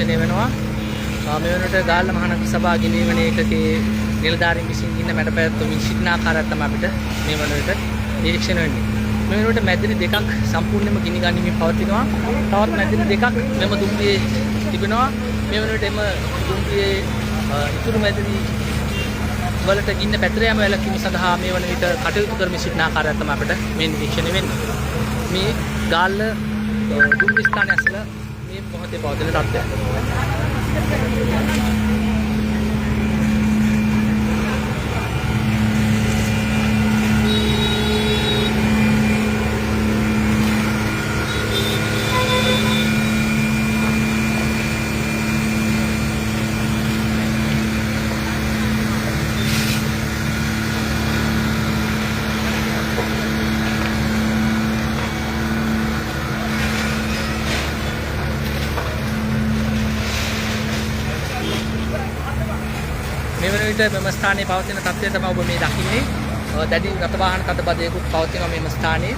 නිරීක්ෂණය වෙනවා. මේ වෙනකොට ගාල්ල මහනගර සභා ගිනිවන ඒකකේ නිලධාරීන් විසින් ඉන්න මැඩපැවැත්වමින් සිටින ආකාරයක් තමයි අපිට මේ වෙනකොට නිරීක්ෂණය වෙන්නේ. මේ වෙනකොට මැදිරි දෙකක් සම්පූර්ණයෙන්ම ගිනි ගනිමින් පවතිනවා. තවත් මැදිරි දෙකක් මෙම දුම්රියේ තිබෙනවා. මේ වෙනකොට එම දුම්රියේ ඉතුරු මැදිරි වලට ගින්න පැතිර යාම වැළැක්වීම සඳහා මේ වන විට කටයුතු කරමින් සිටින ආකාරයක් තමයි අපිට මේ නිරීක්ෂණය වෙන්නේ. මේ ගාල්ල දුම්රිය ස්ථානයේ ඇසල මේ මොහොතේ පවතින තත්ත්වය. මේ වන විට මෙම ස්ථානයේ පවතින තත්ත්වය තමයි ඔබ මේ දකින්නේ. දැඩි රථ වාහන තදබදයකුත් පවතිනවා මෙම ස්ථානයේ.